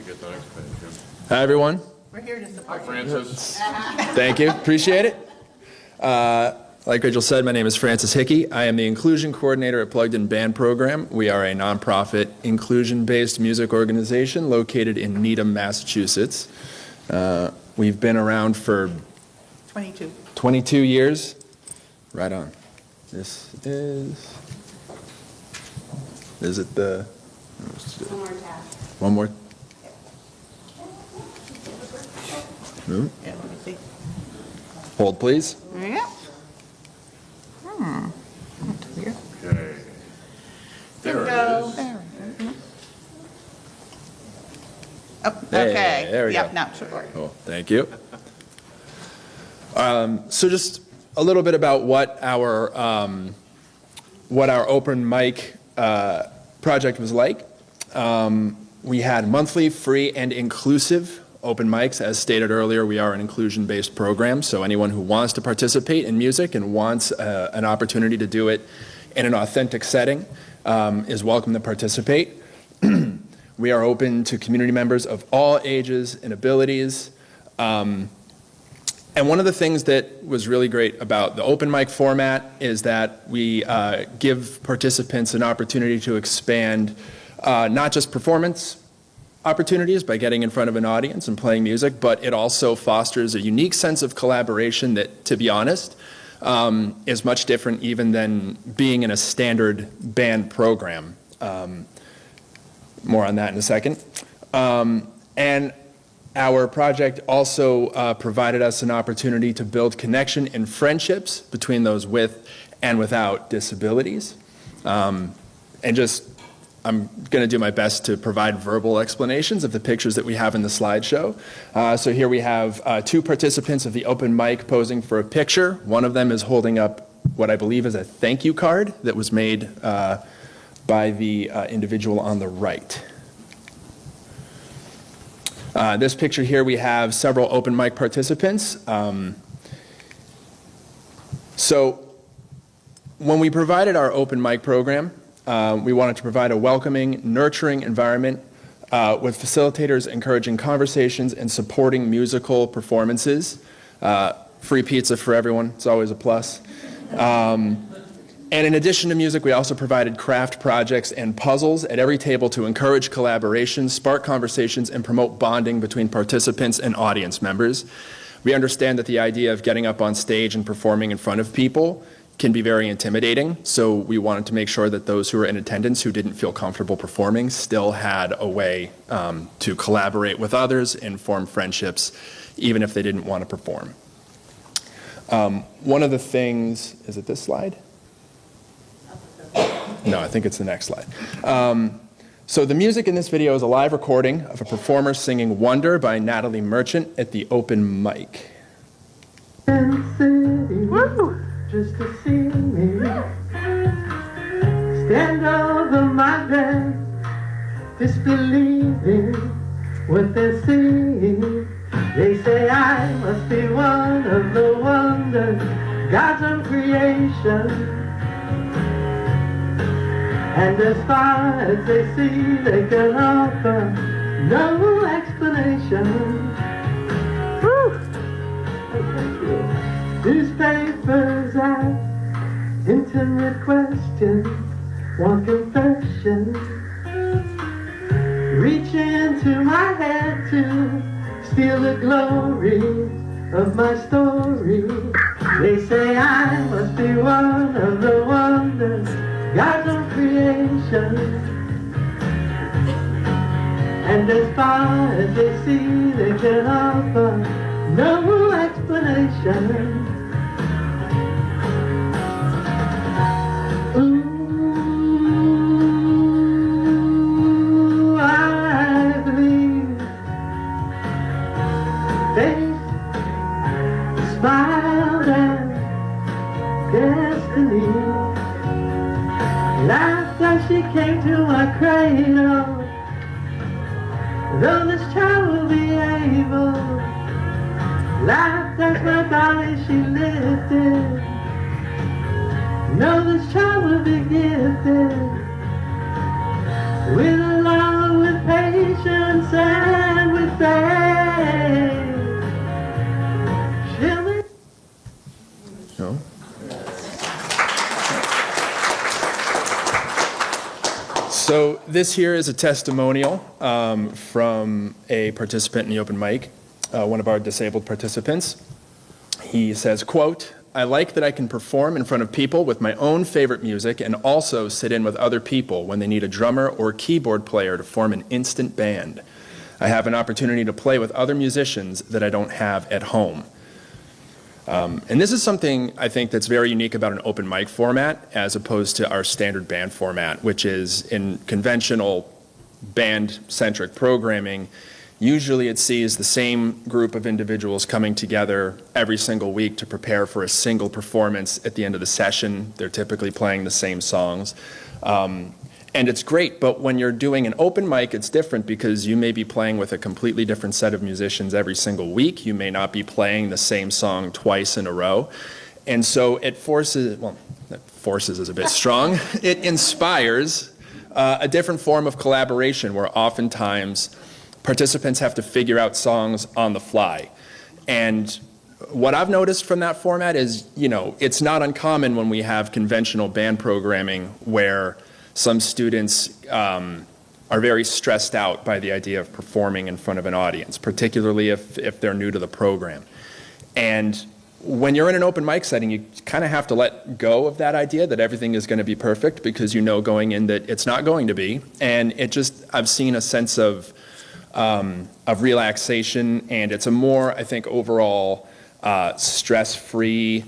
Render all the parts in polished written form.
get the next page. Hi, everyone. We're here to support you. Francis. Thank you. Appreciate it. Like Rachel said, my name is Francis Hickey. I am the Inclusion Coordinator at Plugged In Band Program. We are a nonprofit, inclusion-based music organization located in Needham, Massachusetts. We've been around for 22 years. Right on. This is it the... One more tab. One more. No? Yeah, let me see. Hold, please. Yeah. That's weird. Okay. There we There it go. is. Oh, Hey, okay. there we Yep, go. now support. Cool, thank you. So just a little bit about what our open mic project was like. We had monthly, free, and inclusive open mics. As stated earlier, we are an inclusion-based program, so anyone who wants to participate in music and wants an opportunity to do it in an authentic setting is welcome to participate. We are open to community members of all ages and abilities. And one of the things that was really great about the open mic format is that we give participants an opportunity to expand not just performance opportunities by getting in front of an audience and playing music, but it also fosters a unique sense of collaboration that, to be honest, is much different even than being in a standard band program. More on that in a second. And our project also provided us an opportunity to build connection and friendships between those with and without disabilities. And I'm going to do my best to provide verbal explanations of the pictures that we have in the slideshow. So here we have two participants of the open mic posing for a picture. One of them is holding up what I believe is a thank you card that was made by the individual on the right. This picture here, we have several open mic participants. So when we provided our open mic program, we wanted to provide a welcoming, nurturing environment with facilitators encouraging conversations and supporting musical performances. Free pizza for everyone, it's always a plus. And in addition to music, we also provided craft projects and puzzles at every table to encourage collaboration, spark conversations, and promote bonding between participants and audience members. We understand that the idea of getting up on stage and performing in front of people can be very intimidating, so we wanted to make sure that those who were in attendance who didn't feel comfortable performing still had a way to collaborate with others and form friendships, even if they didn't want to perform. One of the things, is it this slide? No, I think it's the next slide. So the music in this video is a live recording of a performer singing Wonder by Natalie Merchant at the open mic. Woo! Just to see me stand over my bed, disbelieving what they're seeing. They say I must be one of the wonders, God's own creation. And as far as they see, they can offer no explanation. Woo! Thank you. Newspapers ask intimate questions, want confession. Reaching into my head to steal the glory of my story. They say I must be one of the wonders, God's own creation. And as far as they see, they can offer no explanation. Ooh, I believe faith, smile, and destiny. Laughed as she came to my cradle. Though this child will be able, laughed as my body she lifted. Know this child will be gifted with love, with patience and This here is a testimonial from a participant in the open mic, one of our disabled participants. He says, quote, "I like that I can perform in front of people with my own favorite music and also sit in with other people when they need a drummer or keyboard player to form an instant band. I have an opportunity to play with other musicians that I don't have at home." And this is something I think that's very unique about an open mic format as opposed to our standard band format, which is in conventional band-centric programming. Usually it sees the same group of individuals coming together every single week to prepare for a single performance at the end of the session. They're typically playing the same songs. And it's great, but when you're doing an open mic, it's different because you may be playing with a completely different set of musicians every single week. You may not be playing the same song twice in a row. And so it forces, well, forces is a bit strong. It inspires a different form of collaboration where oftentimes participants have to figure out songs on the fly. And what I've noticed from that format is, it's not uncommon when we have conventional band programming where some students are very stressed out by the idea of performing in front of an audience, particularly if they're new to the program. And when you're in an open mic setting, you kind of have to let go of that idea that everything is going to be perfect because you know going in that it's not going to be. And I've seen a sense of relaxation, and it's a more, I think, overall stress-free,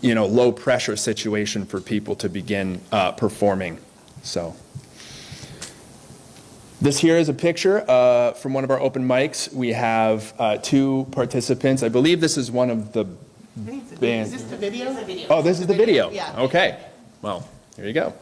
low pressure situation for people to begin performing. So this here is a picture from one of our open mics. We have 2 participants. I believe this is one of the bands. Is this the video? Oh, this is the video. Yeah. Okay. Well, here you go.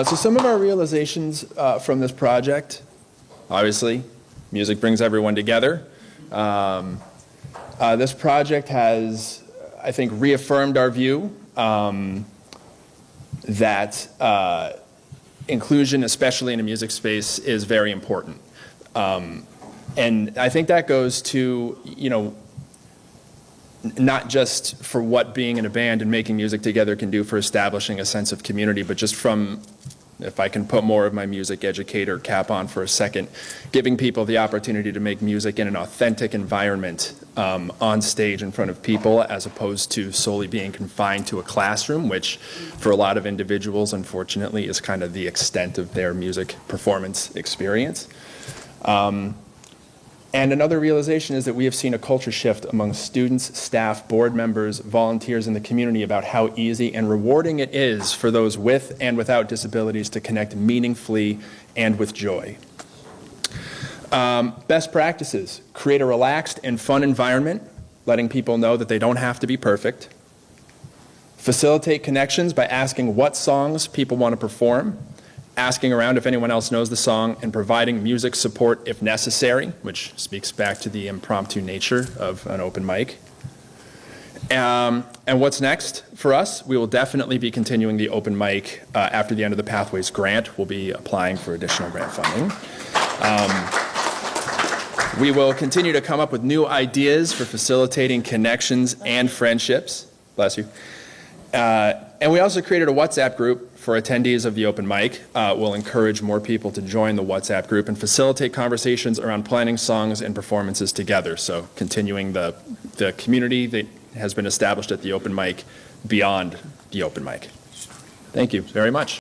So some of our realizations from this project, obviously, music brings everyone together. This project has, I think, reaffirmed our view that inclusion, especially in a music space, is very important. And I think that goes to, not just for what being in a band and making music together can do for establishing a sense of community, but just from if I can put more of my music educator cap on for a second, giving people the opportunity to make music in an authentic environment on stage in front of people, as opposed to solely being confined to a classroom, which for a lot of individuals, unfortunately, is kind of the extent of their music performance experience. And another realization is that we have seen a culture shift among students, staff, board members, volunteers in the community about how easy and rewarding it is for those with and without disabilities to connect meaningfully and with joy. Best practices: create a relaxed and fun environment, letting people know that they don't have to be perfect. Facilitate connections by asking what songs people want to perform, asking around if anyone else knows the song, and providing music support if necessary, which speaks back to the impromptu nature of an open mic. And what's next for us? We will definitely be continuing the open mic after the end of the Pathways grant. We'll be applying for additional grant funding. We will continue to come up with new ideas for facilitating connections and friendships. Bless you. And we also created a WhatsApp group for attendees of the open mic. We'll encourage more people to join the WhatsApp group and facilitate conversations around planning songs and performances together. So continuing the community that has been established at the open mic beyond the open mic. Thank you very much.